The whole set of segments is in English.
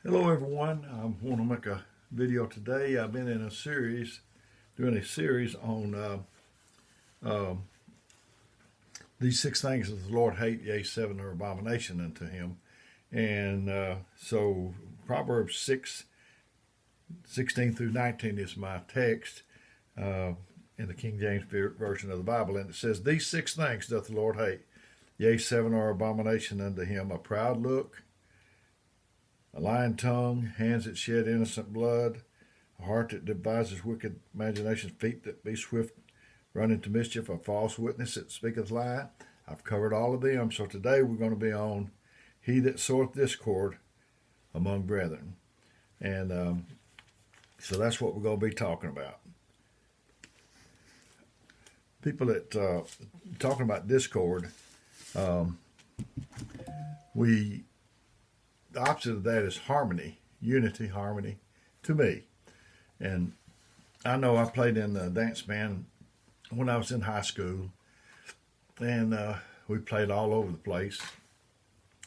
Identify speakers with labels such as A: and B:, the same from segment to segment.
A: Hello everyone, I want to make a video today. I've been doing a series on uh, these 6 things that the Lord hate, yea, 7 are abomination unto him. And so Proverbs 6:16 through 19 is my text in the King James Version of the Bible. And it says, "These 6 things doth the Lord hate, yea, 7 are abomination unto him, a proud look, a lying tongue, hands that shed innocent blood, a heart that devises wicked imaginations, feet that be swift, run into mischief, a false witness that speaketh lie." I've covered all of them, so today we're going to be on he that soweth discord among brethren. And so that's what we're going to be talking about. People that, talking about discord, the opposite of that is harmony, unity, harmony, to me. And I know I played in the dance band when I was in high school, and we played all over the place.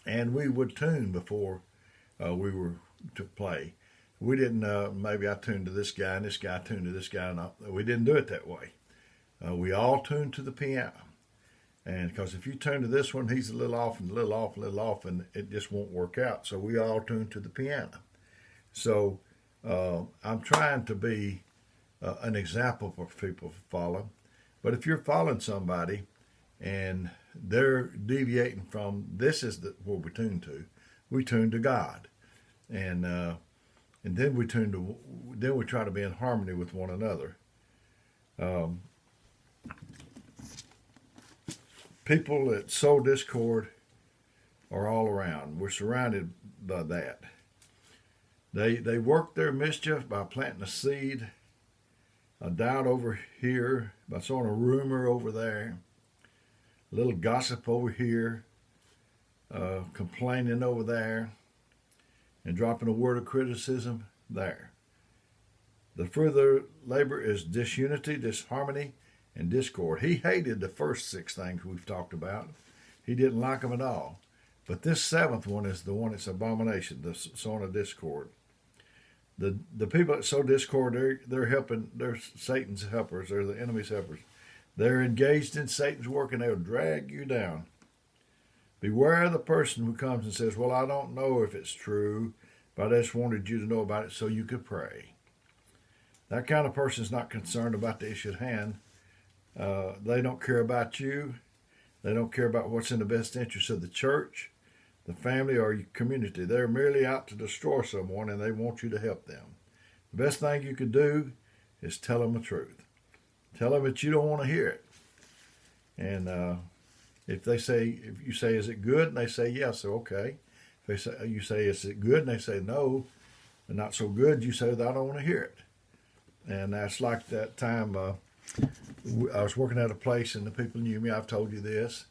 A: And we would tune before we were to play. We didn't, maybe I tuned to this guy and this guy tuned to this guy. And we didn't do it that way. We all tuned to the piano. And because if you tune to this one, he's a little off and a little off, a little off, and it just won't work out. So we all tune to the piano. So I'm trying to be an example for people to follow. But if you're following somebody and they're deviating from this is what we tune to God, and then we try to be in harmony with one another. People that sow discord are all around. We're surrounded by that. They work their mischief by planting a seed, a doubt over here, by sowing a rumor over there, a little gossip over here, complaining over there, and dropping a word of criticism there. The fruit of their labor is disunity, disharmony, and discord. He hated the first 6 things we've talked about. He didn't like them at all. But this 7th one is the one that's abomination, the sowing of discord. The people that sow discord, they're Satan's helpers, they're the enemy's helpers. They're engaged in Satan's work, and they'll drag you down. Beware of the person who comes and says, "Well, I don't know if it's true, but I just wanted you to know about it so you could pray." That kind of person is not concerned about the issue at hand. They don't care about you. They don't care about what's in the best interest of the church, the family, or your community. They're merely out to destroy someone, and they want you to help them. The best thing you can do is tell them the truth. Tell them that you don't want to hear it. And if you say, "Is it good?" and they say yes, so okay. If you say, "Is it good?" and they say no, and not so good, you say, "I don't want to hear it." And that's like that time I was working at a place and the people knew me. I've told you this.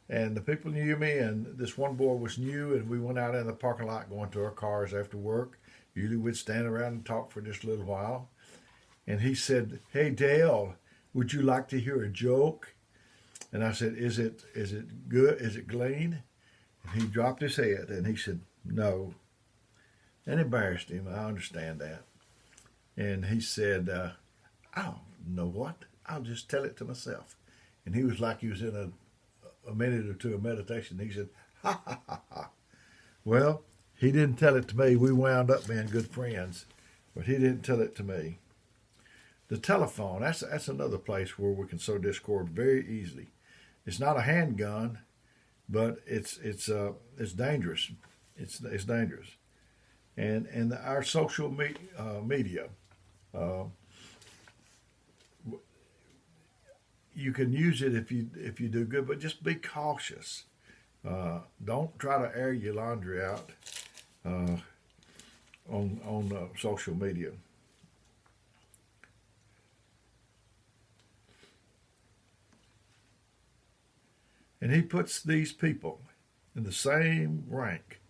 A: And the people knew me, and this one boy was new, and we went out in the parking lot going to our cars after work. Usually we'd stand around and talk for just a little while. And he said, "Hey, Dale, would you like to hear a joke?" And I said, Is it good? Is it clean?" And he dropped his head and he said, "No." And embarrassed him. I understand that. And he said, "I don't know what. I'll just tell it to myself." And he was like he was in a minute or two of meditation. He said, "Ha, ha, ha, ha." Well, he didn't tell it to me. We wound up being good friends, but he didn't tell it to me. The telephone, that's another place where we can sow discord very easily. It's not a handgun, but it's dangerous. It's dangerous. And our social media, you can use it if you do good, but just be cautious. Don't try to air your laundry out on social media. And he puts these people in the same rank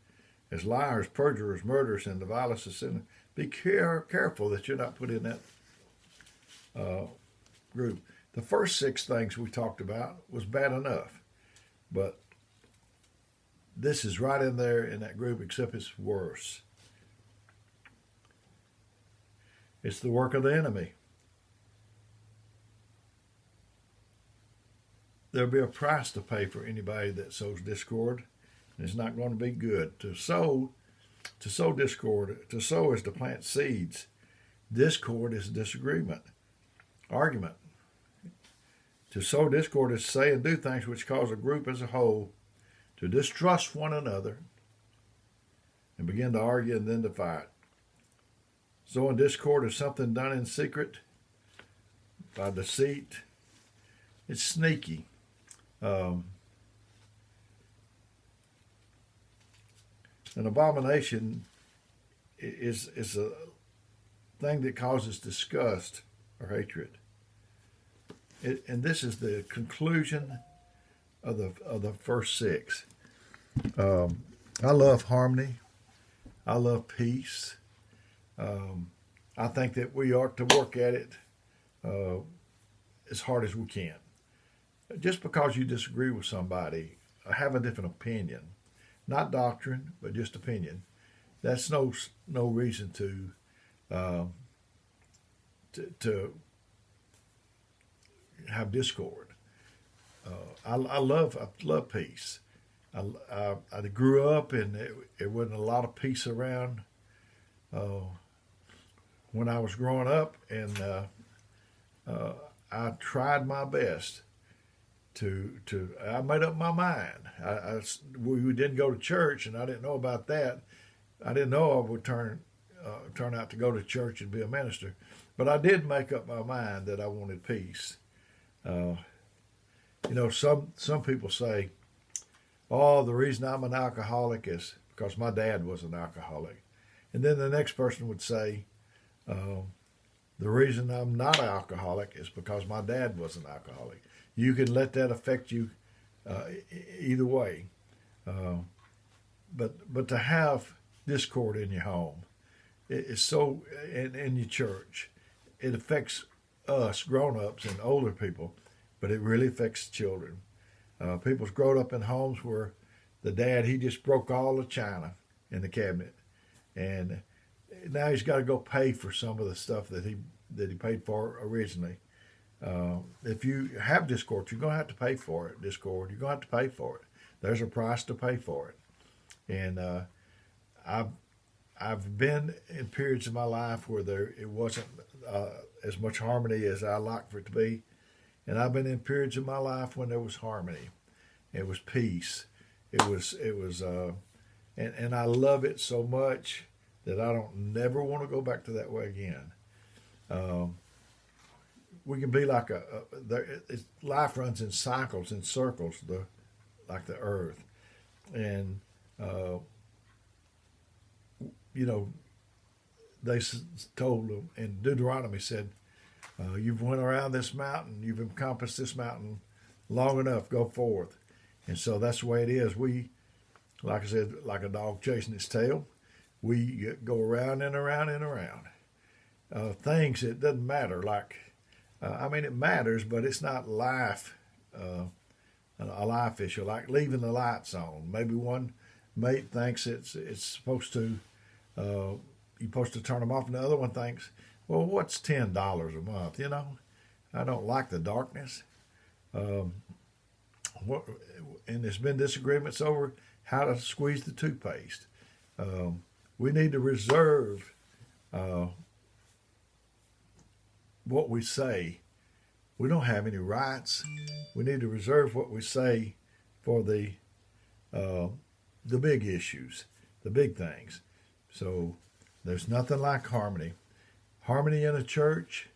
A: as liars, perjurers, murderers, and the vilest of sinners. Be careful that you're not put in that group. The first 6 things we talked about was bad enough, but this is right in there in that group, except it's worse. It's the work of the enemy. There'll be a price to pay for anybody that sows discord, and it's not going to be good. To sow discord, to sow is to plant seeds. Discord is disagreement, argument. To sow discord is to say and do things which cause a group as a whole to distrust one another and begin to argue and then to fight. Sowing discord is something done in secret, by deceit. It's sneaky. An abomination is a thing that causes disgust or hatred. And this is the conclusion of the first 6. I love harmony. I love peace. I think that we ought to work at it as hard as we can. Just because you disagree with somebody, have a different opinion, not doctrine, but just opinion, that's no reason to have discord. I love peace. I grew up and it wasn't a lot of peace around when I was growing up, and I tried my best I made up my mind. We didn't go to church, and I didn't know about that. I didn't know I would turn out to go to church and be a minister, but I did make up my mind that I wanted peace. Some people say, "Oh, the reason I'm an alcoholic is because my dad was an alcoholic," and then the next person would say, "The reason I'm not an alcoholic is because my dad was an alcoholic." You can let that affect you either way. But to have discord in your home is so, in your church, it affects us grown-ups and older people, but it really affects children. People's grown up in homes where the dad, he just broke all the china in the cabinet, and now he's got to go pay for some of the stuff that he paid for originally. If you have discord, you're going to have to pay for it. Discord, you're going to have to pay for it. There's a price to pay for it. And I've been in periods of my life where it wasn't as much harmony as I like for it to be, and I've been in periods of my life when there was harmony. It was peace. It was, and I love it so much that I don't never want to go back to that way again. We can be like life runs in cycles, in circles, like the earth. And, they told them, and Deuteronomy said, you've went around this mountain, you've encompassed this mountain long enough, go forth. And so that's the way it is. We, like I said, like a dog chasing its tail, we go around and around and around. Things, it doesn't matter, it matters, but it's not life, a life issue, like leaving the lights on. Maybe one mate thinks it's supposed to, you're supposed to turn them off, and the other one thinks, well, what's $10 a month? I don't like the darkness. And there's been disagreements over how to squeeze the toothpaste. We need to reserve what we say. We don't have any rights. We need to reserve what we say for the big issues, the big things. So there's nothing like harmony. Harmony in a church,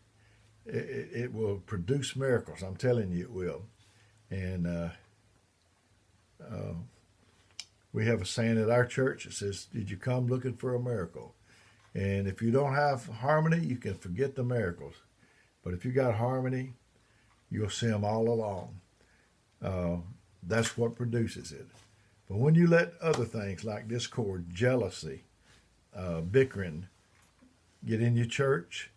A: it will produce miracles. I'm telling you, it will. And we have a saying at our church that says, "Did you come looking for a miracle?" And if you don't have harmony, you can forget the miracles. But if you got harmony, you'll see them all along. That's what produces it. But when you let other things like discord, jealousy, bickering get in your church,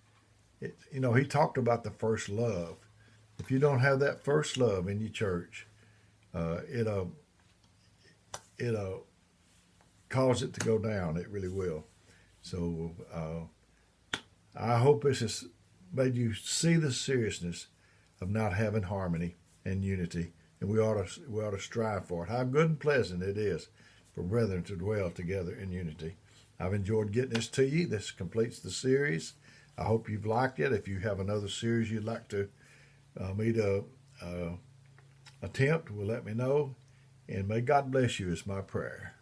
A: he talked about the first love. If you don't have that first love in your church, it'll cause it to go down. It really will. So I hope this has made you see the seriousness of not having harmony and unity, and we ought to strive for it. How good and pleasant it is for brethren to dwell together in unity. I've enjoyed getting this to you. This completes the series. I hope you've liked it. If you have another series you'd like to me to attempt, well, let me know. And may God bless you is my prayer.